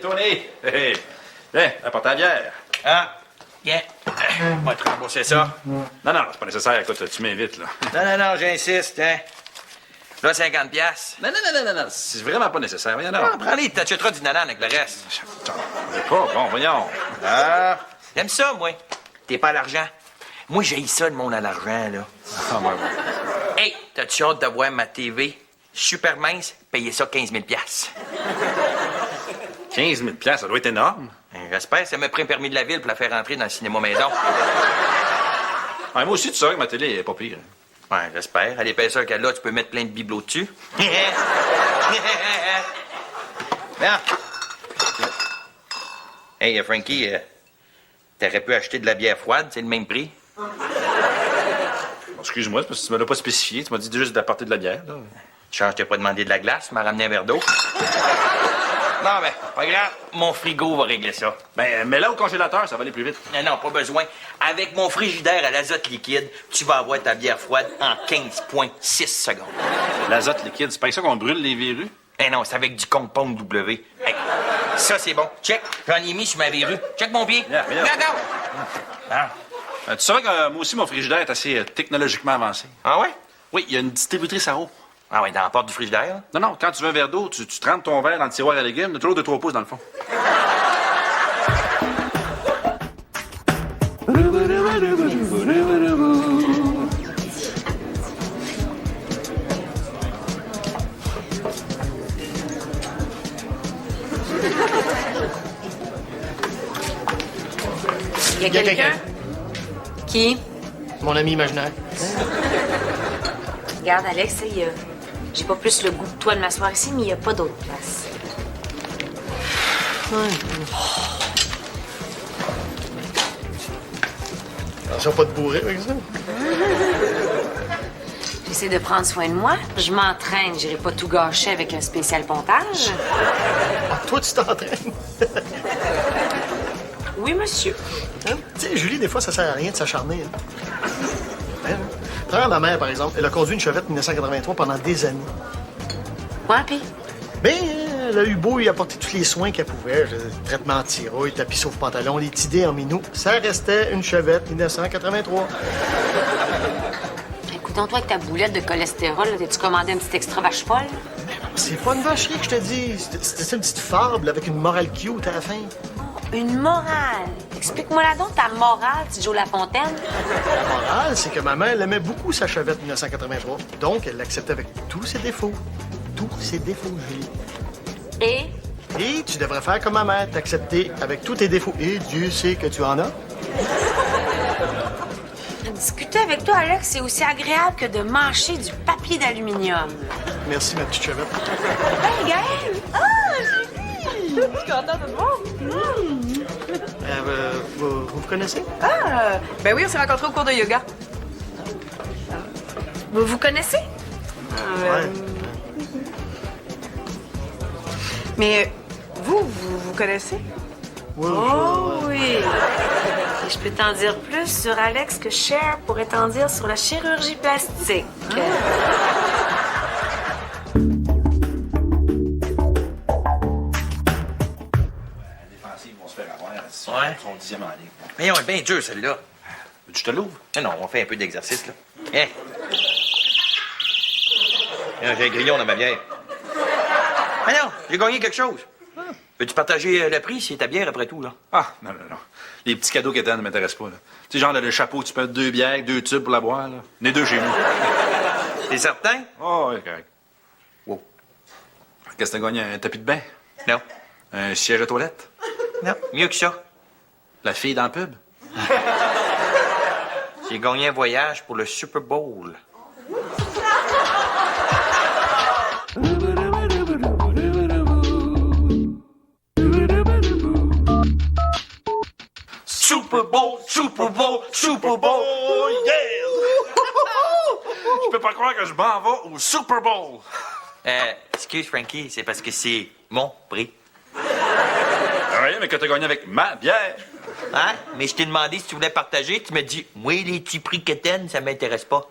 Tony! Hey! Viens, apporte la bière. Ah, bien. On va te rembourser ça. Non, c'est pas nécessaire. Écoute, tu m'invites, là. Non, j'insiste, hein. Là, 50 piastres. Non. C'est vraiment pas nécessaire. Voyons donc. Ah, prends-les, t'achèteras du nanan avec le reste. C'est pas bon, voyons. Ah, j'aime ça, moi. T'es pas à l'argent. Moi, j'haïs ça, le monde à l'argent, là. Ah, ouais. Hey, t'as-tu hâte de voir ma TV? Super mince, payez ça 15 000 piastres. 15 000 $, ça doit être énorme. J'espère, ça m'a pris un permis de la ville pour la faire rentrer dans le cinéma maison. Ah, moi aussi, tu sais que ma télé est pas pire. Ouais, j'espère. À l'épaisseur qu'elle a, tu peux mettre plein de bibelots dessus. Bien. Hey, Frankie, t'aurais pu acheter de la bière froide, c'est le même prix. Bon, excuse-moi, c'est parce que tu me l'as pas spécifié. Tu m'as dit juste d'apporter de la bière, là. Charles, je t'ai pas demandé de la glace, tu m'as ramené un verre d'eau. Non, mais pas grave, mon frigo va régler ça. Ben, mets-la au congélateur, ça va aller plus vite. Non, pas besoin. Avec mon frigidaire à l'azote liquide, tu vas avoir ta bière froide en 15,6 secondes. L'azote liquide, c'est pas avec ça qu'on brûle les verrues? Eh non, c'est avec du compound W. Hey, ça, c'est bon. Check, j'en ai mis sur ma verrue. Check mon pied. Yeah, yeah. Regarde. Ah. Tu saurais que moi aussi, mon frigidaire est assez technologiquement avancé. Ah ouais? Oui, il y a une distributrice à eau. Ah ouais, dans la porte du frigidaire? Non, quand tu veux un verre d'eau, tu trempes ton verre dans le tiroir à légumes, de toujours de 3 pouces dans le fond. Il y a quelqu'un? Qui? Mon ami imaginaire. Regarde, Alex, j'ai pas plus le goût que toi de m'asseoir ici, mais il n'y a pas d'autre place. Attention, pas de bourrer avec ça. J'essaie de prendre soin de moi. Je m'entraîne. J'irai pas tout gâcher avec un spécial pontage. Ah, toi, tu t'entraînes. Oui, monsieur. Hein? Tu sais, Julie, des fois, ça sert à rien de s'acharner. Hein? Hein? Prends ma mère, par exemple. Elle a conduit une Chevette 1983 pendant des années. Ouais, pis? Ben, elle a eu beau y apporter tous les soins qu'elle pouvait. Traitement anti-rouille, tapis sauve-pantalon, les tidés en minou. Ça restait une Chevette 1983. Écoute-toi avec ta boulette de cholestérol, là, t'as-tu commandé un petit extra vache folle? C'est pas une vacherie que je te dis. C'était une petite fable avec une morale cute à la fin. Une morale. Explique-moi là donc ta morale, petit Joe Lafontaine. La morale, c'est que ma mère, elle aimait beaucoup sa Chevette 1983. Donc, elle l'acceptait avec tous ses défauts. Tous ses défauts, Julie. Et tu devrais faire comme ma mère, t'accepter avec tous tes défauts. Et Dieu sait que tu en as. Discuter avec toi, Alex, c'est aussi agréable que de mâcher du papier d'aluminium. Merci, ma petite Chevette. Hey, Gaëlle! Ah, Julie! Je suis contente de te voir. Vous vous connaissez? Ah, ben oui, on s'est rencontrés au cours de yoga. Vous vous connaissez? Ouais. Mais vous connaissez? Oui, Oh oui! Et je peux t'en dire plus sur Alex que Cher pourrait t'en dire sur la chirurgie plastique. Ils vont se faire avoir. Ouais. Son 10e en ligne. Mais on est bien dur, celle-là. Tu te l'ouvres? Non, on fait un peu d'exercice, là. Hein? J'ai un grillon dans ma bière. Ah non, j'ai gagné quelque chose. Veux-tu partager le prix? C'est ta bière, après tout, là. Ah, non. Les petits cadeaux qu'Étienne ne m'intéressent pas, là. Tu sais, genre, le chapeau, tu peux 2 bières, 2 tubes pour la boire, là. Les 2 chez nous. T'es certain? Oh, oui, correct. Wow. Qu'est-ce que t'as gagné? Un tapis de bain? Non. Un siège de toilette? Non, mieux que ça. La fille dans le pub? J'ai gagné un voyage pour le Super Bowl. Super Bowl, Super Bowl, Super Bowl, yeah! Je peux pas croire que je m'en vais au Super Bowl. Excuse, Frankie, c'est parce que c'est mon prix. Oui, mais que t'as gagné avec ma bière. Hein? Mais je t'ai demandé si tu voulais partager. Tu m'as dit, moi, les petits prix quétaines, ça m'intéresse pas.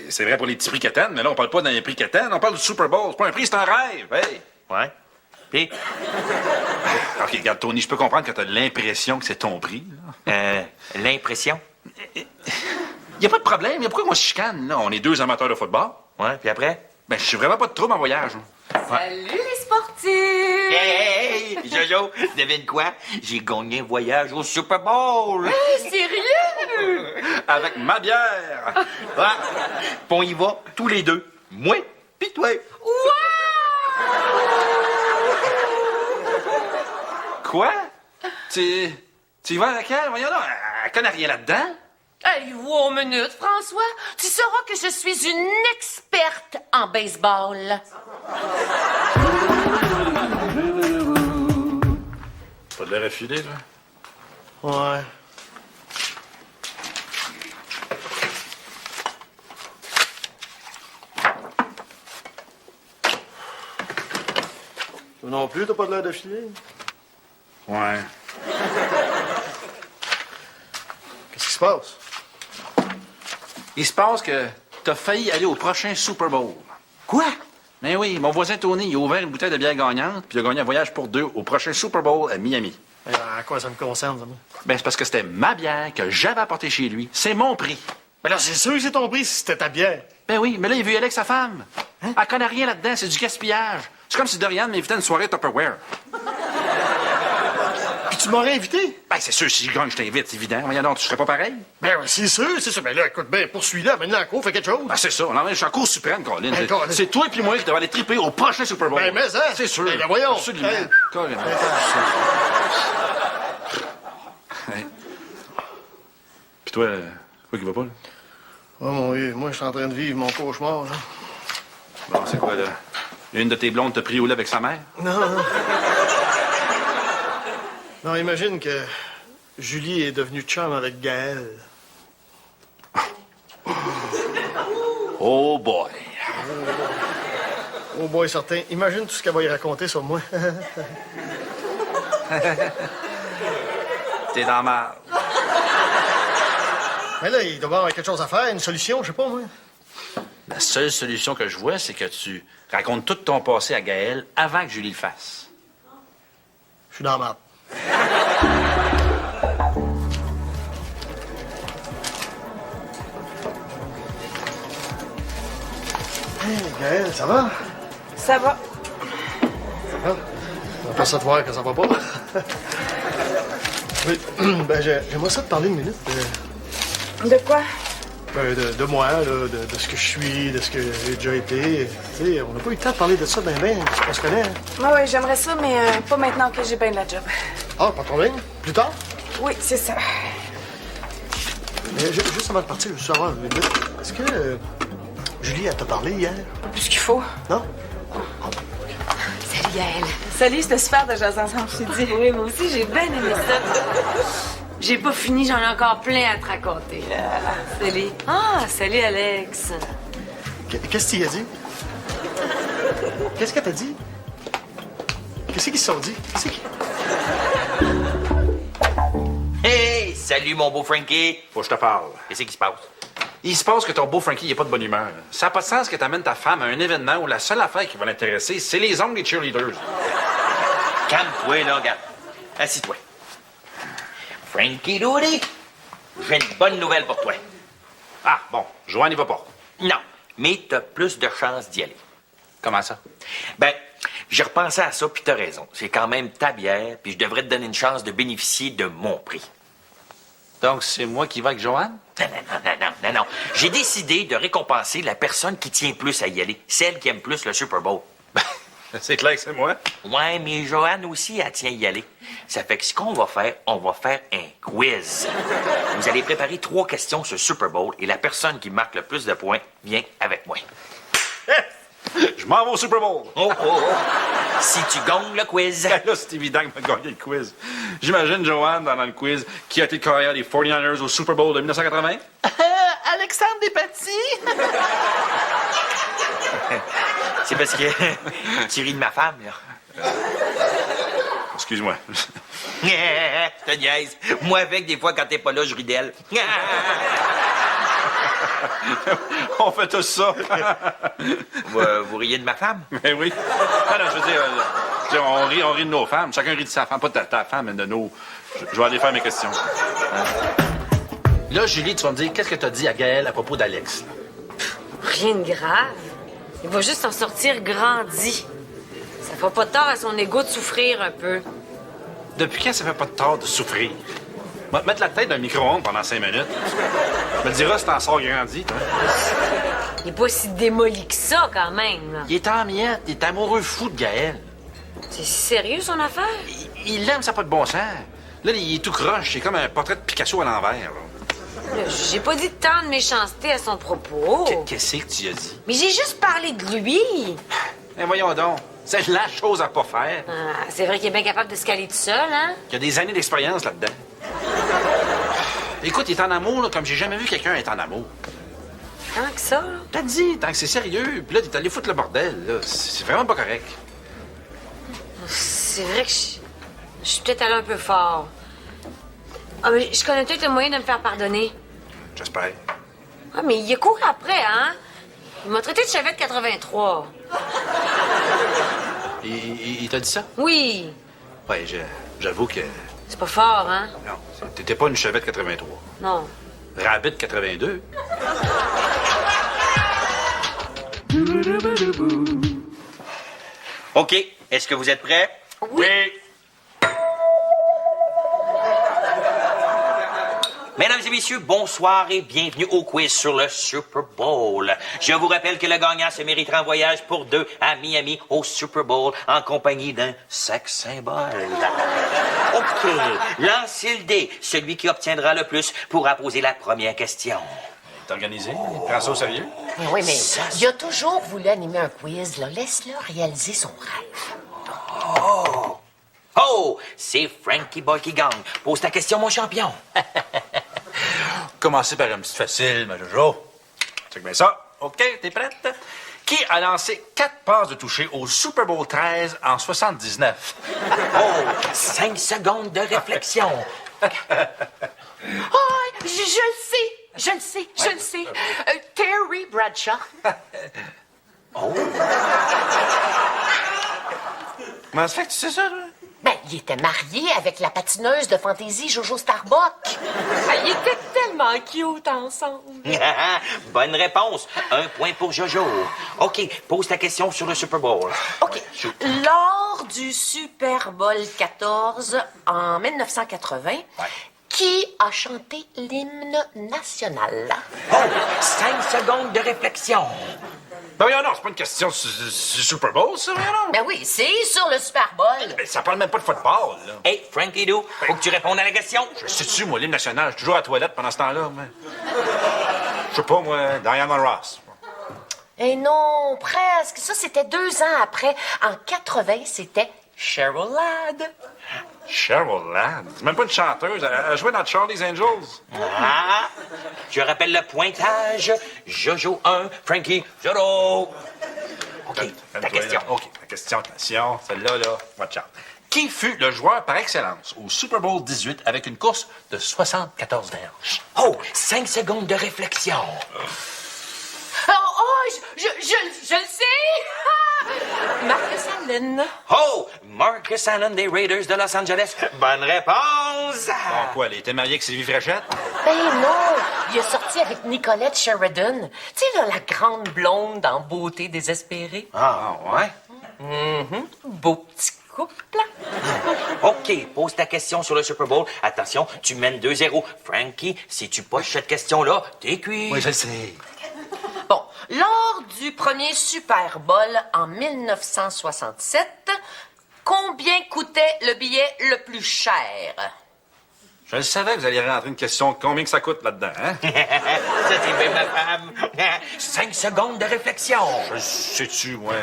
C'est vrai pour les petits prix quétaines, mais là, on parle pas d'un prix quétaine, on parle du Super Bowl. C'est pas un prix, c'est un rêve. Hey. Ouais. Puis? OK, regarde, Tony, je peux comprendre que t'as l'impression que c'est ton prix. L'impression? Y a pas de problème. Y a pourquoi on se chicane, là? On est deux amateurs de football. Ouais, puis après? Ben, je suis vraiment pas de trouble en voyage. Salut les sportifs! Hey, Jojo, devine quoi? J'ai gagné un voyage au Super Bowl! Sérieux? Avec ma bière. Ouais. Puis on y va, tous les deux. Moi, pis toi. Quoi? Tu y vas avec elle? Voyons là, elle connaît rien là-dedans. Hey, wow, minute, François. Tu sauras que je suis une experte en baseball. Pas de l'air affilé, là. Ouais. Toi non plus, t'as pas de l'air de filer? Ouais. Qu'est-ce qui se passe? Il se passe que t'as failli aller au prochain Super Bowl. Quoi? Ben oui, mon voisin Tony, il a ouvert une bouteille de bière gagnante, puis il a gagné un voyage pour deux au prochain Super Bowl à Miami. À quoi ça me concerne, ça, moi? Ben, c'est parce que c'était ma bière que j'avais apportée chez lui. C'est mon prix. Mais là, c'est sûr que c'est ton prix si c'était ta bière. Ben oui, mais là, il veut y aller avec sa femme. Elle connaît rien là-dedans, c'est du gaspillage. C'est comme si Dorian m'invitait à une soirée Tupperware. Puis tu m'aurais invité? Ben, c'est sûr, si je gagne, je t'invite, évident. Voyons donc, tu serais pas pareil? Ben oui, c'est sûr, c'est sûr. Ben là, écoute, ben, poursuis-la, maintenant, en cours, fais quelque chose. Ben, c'est ça. Non, je suis en cour suprême, Colin. Ben, Colin. C'est toi et moi qui devons aller triper au prochain Super Bowl. Ben, mais ça. C'est sûr. Ben, voyons. Absolument. Hey. Carrément. Hey. Puis toi, quoi qui va pas, là? Oh mon Dieu, moi, je suis en train de vivre mon cauchemar, là. Bon, c'est quoi, là? Une de tes blondes t'a pris au lait avec sa mère? Non, non. Non, imagine que Julie est devenue chum avec Gaël. Oh boy. Oh boy, certain. Imagine tout ce qu'elle va y raconter sur moi. T'es dans ma... Mais là, il doit y avoir quelque chose à faire, une solution, je sais pas, moi. La seule solution que je vois, c'est que tu racontes tout ton passé à Gaël avant que Julie le fasse. Je suis dans la merde. Hey, Gaël, ça va? Ça va. Ça va? On va pas ça te voir que ça va pas. Oui, ben, j'aimerais ça te parler une minute. De quoi? Ben, de moi, là, de ce que je suis, de ce que j'ai déjà été. Tu sais, on n'a pas eu le temps de parler de ça ben, parce qu'on se connaît. Hein? Oui, j'aimerais ça, mais pas maintenant que j'ai bien de la job. Ah, pas de problème. Plus tard? Oui, c'est ça. Mais juste avant de partir, je veux savoir, est-ce que Julie, elle t'a parlé hier? Pas plus qu'il faut. Non? Salut Gaëlle. Salut, c'était super de jaser ensemble, je t'ai dit. Oui, moi aussi, j'ai bien aimé ça. J'ai pas fini, j'en ai encore plein à te raconter. Salut. Ah, salut Alex. Qu'est-ce qu'il a dit? Qu'est-ce qu'elle t'a dit? Qu'est-ce qu'ils se sont dit? Qu'est-ce qui... Hey, salut mon beau Frankie. Faut que je te parle. Qu'est-ce qui se passe? Il se passe que ton beau Frankie, il est pas de bonne humeur. Ça n'a pas de sens que t'amènes ta femme à un événement où la seule affaire qui va l'intéresser, c'est les ongles des cheerleaders. Calme-toi, là, regarde. Assis-toi. Frankie Doody, j'ai une bonne nouvelle pour toi. Ah, bon, Joanne n'y va pas. Non, mais t'as plus de chances d'y aller. Comment ça? Ben, j'ai repensé à ça, puis t'as raison. C'est quand même ta bière, puis je devrais te donner une chance de bénéficier de mon prix. Donc, c'est moi qui vais avec Joanne? Non. J'ai décidé de récompenser la personne qui tient plus à y aller, celle qui aime plus le Super Bowl. C'est clair que c'est moi. Ouais, mais Joanne aussi, elle tient à y aller. Ça fait que ce qu'on va faire, on va faire un quiz. Vous allez préparer 3 questions sur Super Bowl et la personne qui marque le plus de points vient avec moi. Je m'en vais au Super Bowl. Oh. Si tu gagnes le quiz. Là, c'est évident que je vais gagner le quiz. J'imagine Joanne dans le quiz qui a été le carrière des 49ers au Super Bowl de 1980. Alexandre Despatie. C'est parce que tu ris de ma femme, là. Excuse-moi. Je te niaise. Moi, avec, des fois, quand t'es pas là, je ris d'elle. On fait tous ça. Vous riez de ma femme? Mais oui. Ah non, je veux dire, Tu sais, on rit de nos femmes. Chacun rit de sa femme. Pas de ta femme, mais de nos... Je vais aller faire mes questions. Là, Julie, tu vas me dire, qu'est-ce que t'as dit à Gaël à propos d'Alex? Rien de grave. Il va juste en sortir grandi. Ça fait pas tort à son ego de souffrir un peu. Depuis quand ça fait pas de tort de souffrir? Va te mettre la tête dans le micro-ondes pendant 5 minutes. Tu me diras si t'en sors grandi, toi. Il est pas si démoli que ça, quand même. Là. Il est en miettes. Il est amoureux fou de Gaël. C'est sérieux, son affaire? Il l'aime, ça n'a pas de bon sens. Là, il est tout croche. C'est comme un portrait de Picasso à l'envers. Là, j'ai pas dit tant de méchanceté à son propos. Qu'est-ce que tu as dit? Mais j'ai juste parlé de lui. Eh, voyons donc. C'est la chose à pas faire. Ah, c'est vrai qu'il est bien capable de se caler tout seul, hein? Il y a des années d'expérience là-dedans. Écoute, il est en amour, là, comme j'ai jamais vu quelqu'un être en amour. Tant que ça, là. T'as dit, tant que c'est sérieux. Puis là, t'es allé foutre le bordel, là. C'est vraiment pas correct. C'est vrai que je suis peut-être allé un peu fort. Ah, mais je connais peut-être le moyen de me faire pardonner. J'espère. Ah, mais il est couru après, hein? Il m'a traité de chevette 83. Il t'a dit ça? Oui. Ouais, j'avoue que... C'est pas fort, hein? Non, t'étais pas une Chevette 83. Non. Rabbit 82. OK. Est-ce que vous êtes prêts? Oui. Mesdames et messieurs, bonsoir et bienvenue au quiz sur le Super Bowl. Je vous rappelle que le gagnant se méritera un voyage pour 2 à Miami au Super Bowl en compagnie d'un sex symbole. OK, lancez le dé. Celui qui obtiendra le plus pourra poser la première question. T'es organisé? Prends ça au sérieux? Oui, mais il a toujours voulu animer un quiz, là. Laisse-le réaliser son rêve. Oh, c'est Frankie Boy qui gagne. Pose ta question, mon champion. Commencer par une petite facile, ma Jojo. Check bien ça. OK, t'es prête? Qui a lancé 4 passes de toucher au Super Bowl 13 en 79? Oh, 5 secondes de réflexion. Oh, je le sais. Terry Bradshaw. Comment ça fait que tu sais ça, toi? Ben, il était marié avec la patineuse de fantaisie Jojo Starbuck. Ils étaient tellement cute ensemble. Bonne réponse. 1 point pour Jojo. OK, pose ta question sur le Super Bowl. OK. Lors du Super Bowl 14 en 1980, qui a chanté l'hymne national? Oh, 5 secondes de réflexion. Ben voyons, non, c'est pas une question du Super Bowl, ça, voyons, non. Ben oui, c'est sur le Super Bowl. Ben, ça parle même pas de football, là. Hey, Frankie Doo, faut que tu répondes à la question. Je sais-tu, moi, l'hymne national, je suis toujours à la toilette pendant ce temps-là, mais... Je sais pas, moi, Diana Ross. Eh non, presque. Ça, c'était 2 ans après. En 80, c'était Cheryl Ladd. Cheryl Ladd? C'est même pas une chanteuse. Elle jouait dans Charlie's Angels. Ah, je rappelle le pointage. Jojo 1, Frankie 0. OK, ta question. OK, la question, celle-là, là, watch out. Qui fut le joueur par excellence au Super Bowl 18 avec une course de 74 verges? Oh, 5 secondes de réflexion. Je le sais! Marcus Allen. Oh, Marcus Allen des Raiders de Los Angeles. Bonne réponse. Bon, quoi, elle était mariée avec Sylvie Fréchette? Ben non, il est sorti avec Nicolette Sheridan. Tu sais, là, la grande blonde en beauté désespérée. Ah, ouais? Beau petit couple. OK, pose ta question sur le Super Bowl. Attention, tu mènes 2-0. Frankie, si tu poches cette question-là, t'es cuit. Oui, je le sais. Bon, lors du premier Super Bowl en 1967, combien coûtait le billet le plus cher? Je le savais que vous alliez rentrer une question de combien que ça coûte là-dedans, hein? Ça, c'est bien ma femme. 5 secondes de réflexion. Je sais-tu, moi,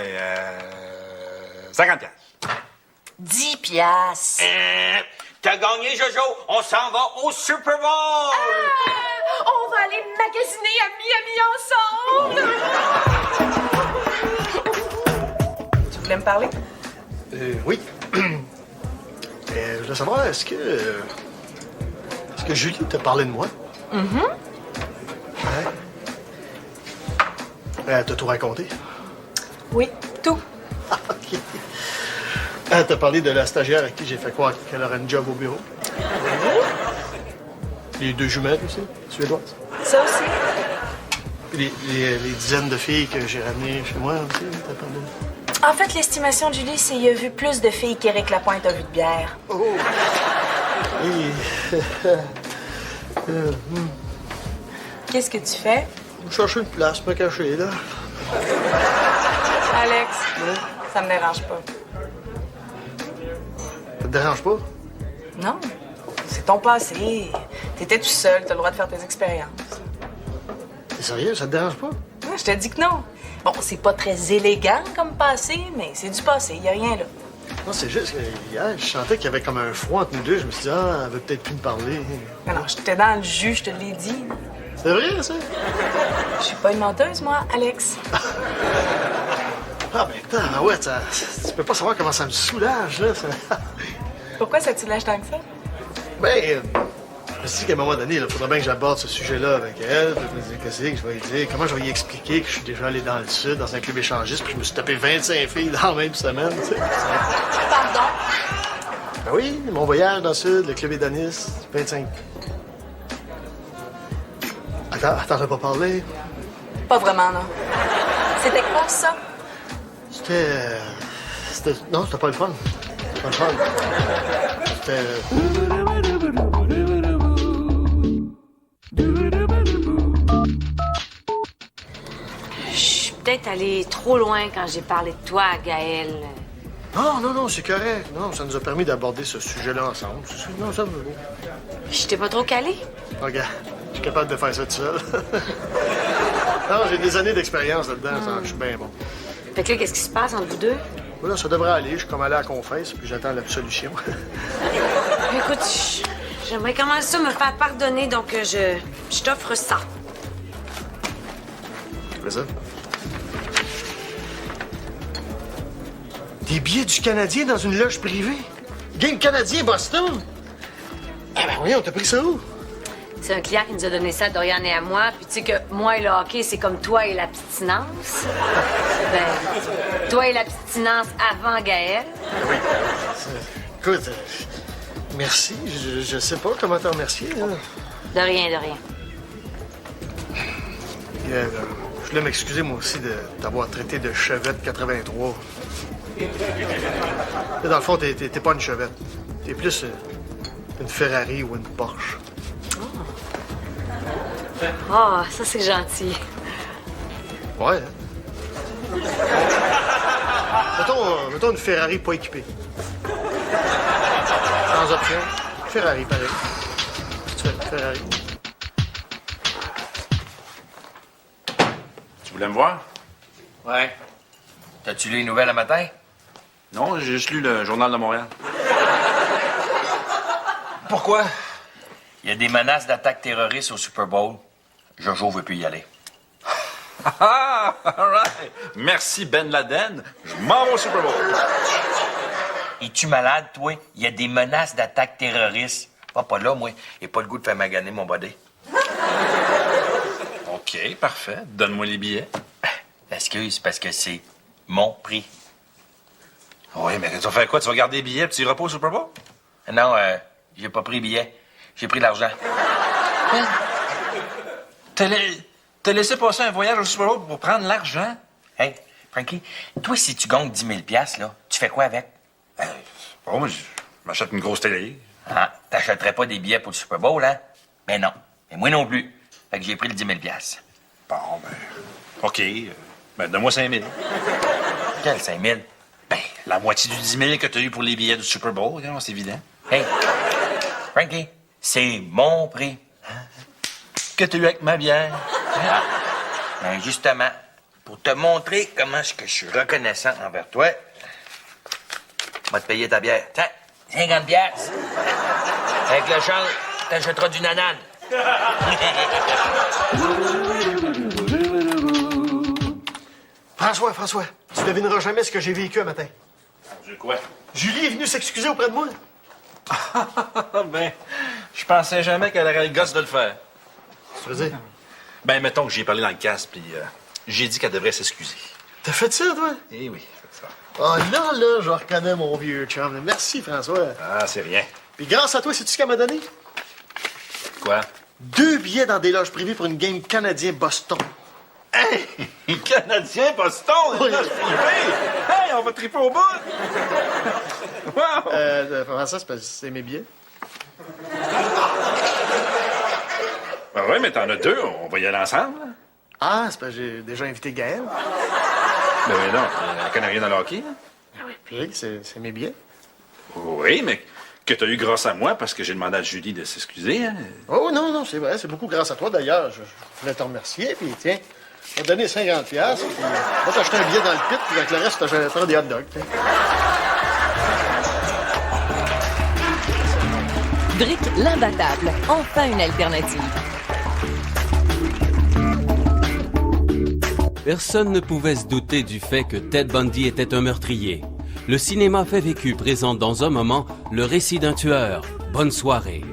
50 piastres. 10 piastres. T'as gagné, Jojo. On s'en va au Super Bowl. On va aller magasiner à Miami ensemble. Tu voulais me parler? Oui. Je voulais savoir, est-ce que Julie t'a parlé de moi? Hein? Elle t'a tout raconté? Oui, tout. OK. Ah, t'as parlé de la stagiaire à qui j'ai fait croire qu'elle aurait une job au bureau. Les 2 jumelles aussi, suédoises. Ça aussi? Les dizaines de filles que j'ai ramenées chez moi aussi, t'as parlé. En fait, l'estimation de Julie, c'est qu'il a vu plus de filles qu'Éric Lapointe a vu de bière. Oh! Qu'est-ce que tu fais? Je cherche une place, me cacher, là. Alex, ça me dérange pas. Ça te dérange pas? Non, c'est ton passé. T'étais tout seul, t'as le droit de faire tes expériences. T'es sérieux? Ça te dérange pas? Ouais, je te dis que non. Bon, c'est pas très élégant comme passé, mais c'est du passé, y a rien là. Non, c'est juste que hier, je sentais qu'il y avait comme un froid entre nous deux. Je me suis dit, ah, elle veut peut-être plus me parler. Non, non, j'étais dans le jus, je te l'ai dit. C'est vrai, ça? Je suis pas une menteuse, moi, Alex. Ah, ben, attends, ouais, tu peux pas savoir comment ça me soulage, là. Ça. Pourquoi ça te soulage tant que ça? Ben, je me suis dit qu'à un moment donné, il faudrait bien que j'aborde ce sujet-là avec elle. Puis je me disais, qu'est-ce que je vais lui dire? Comment je vais lui expliquer que je suis déjà allé dans le Sud, dans un club échangiste, puis je me suis tapé 25 filles dans la même semaine, tu sais. Pardon? Ben oui, mon voyage dans le Sud, le club hédoniste, 25. Attends, t'as pas parlé? Pas vraiment, non. C'était quoi, ça? C'était... Non, c'était pas le fun. C'était pas le fun. C'était... Je suis peut-être allée trop loin quand j'ai parlé de toi à Gaël. Non, c'est correct. Non, ça nous a permis d'aborder ce sujet-là ensemble. Non, ça me va. Je t'ai pas trop calé? Regarde, je suis capable de faire ça tout seul. Non, j'ai des années d'expérience là-dedans, ça, je suis bien bon. Fait que là, qu'est-ce qui se passe entre vous deux? Voilà, ça devrait aller. Je suis comme allé à la confesse, puis j'attends l'absolution. Écoute, j'aimerais comment ça me faire pardonner, donc je t'offre ça. Fais ça. Des billets du Canadien dans une loge privée? Game Canadien Boston? Ah ben voyons, t'as pris ça où? C'est un client qui nous a donné ça à Dorian et à moi. Puis tu sais que moi et le hockey, c'est comme toi et l'abstinence. Ben, toi et l'abstinence avant Gaël. Oui. Écoute, merci. Je sais pas comment te remercier. Là. De rien, de rien. Je voulais m'excuser, moi aussi, de t'avoir traité de chevette 83. Dans le fond, t'es pas une chevette. T'es plus une Ferrari ou une Porsche. Ah, ça, c'est gentil. Ouais. Mettons une Ferrari pas équipée. Sans option. Ferrari, pareil. Tu fais Ferrari. Tu voulais me voir? Ouais. T'as-tu lu les nouvelles à matin? Non, j'ai juste lu le Journal de Montréal. Pourquoi? Il y a des menaces d'attaque terroriste au Super Bowl. Jojo veut plus y aller. Ah, all right. Merci Ben Laden. Je m'en vais au Super Bowl. Es-tu malade, toi? Il y a des menaces d'attaque terroriste. Pas là, moi. J'ai pas le goût de faire maganer mon body. OK, parfait. Donne-moi les billets. Excuse, parce que c'est mon prix. Oui, mais tu vas faire quoi? Tu vas garder les billets et tu iras pas au Super Bowl? Non, j'ai pas pris billet. J'ai pris l'argent. T'as laissé passer un voyage au Super Bowl pour prendre l'argent? Hey, Frankie, toi, si tu gagnes 10 000 $, là, tu fais quoi avec? Bon, moi, je m'achète une grosse télé. Ah, t'achèterais pas des billets pour le Super Bowl, hein? Ben non. Et moi non plus. Fait que j'ai pris le 10 000 $. Bon, ben, OK. Ben, donne-moi 5 000. Quel 5 000? Ben, la moitié du 10 000 que t'as eu pour les billets du Super Bowl, regarde, c'est évident. Hey, Frankie, c'est mon prix. Que t'as eu avec ma bière. Ah. Ben justement, pour te montrer comment est-ce que je suis reconnaissant envers toi, je vais te payer ta bière. Tiens, 50 $. Avec le change, t'achèteras du nanane. François, tu devineras jamais ce que j'ai vécu un matin. De quoi? Julie est venue s'excuser auprès de moi. Ben, je pensais jamais qu'elle aurait le gosse de le faire. Tu veux dire? Ben, mettons que j'y ai parlé dans le casque, puis j'ai dit qu'elle devrait s'excuser. T'as fait ça, toi? Eh oui, je fais ça. Oh là, je reconnais mon vieux chum. Merci, François. Ah, c'est rien. Puis grâce à toi, sais-tu ce qu'elle m'a donné? Quoi? 2 billets dans des loges privées pour une game canadien-Boston. Hey! Canadien, Boston! Oui. Une loge privée! Hey, on va triper au bout! Wow! François, c'est parce que c'est mes billets. Ben oui, mais t'en as 2, on va y aller ensemble. Ah, c'est parce que j'ai déjà invité Gaël. Ben oui, non, elle connaît rien dans le hockey. Puis c'est mes billets. Oui, mais que t'as eu grâce à moi parce que j'ai demandé à Julie de s'excuser. Hein? Oh non, c'est vrai. C'est beaucoup grâce à toi, d'ailleurs. Je voulais te remercier, puis tiens, je vais te donner 50$, puis va t'acheter un billet dans le pit, puis avec le reste, je vais faire des hot dogs. Tiens. Brick l'imbattable. Enfin une alternative. Personne ne pouvait se douter du fait que Ted Bundy était un meurtrier. Le cinéma fait vécu présente dans un moment le récit d'un tueur. Bonne soirée.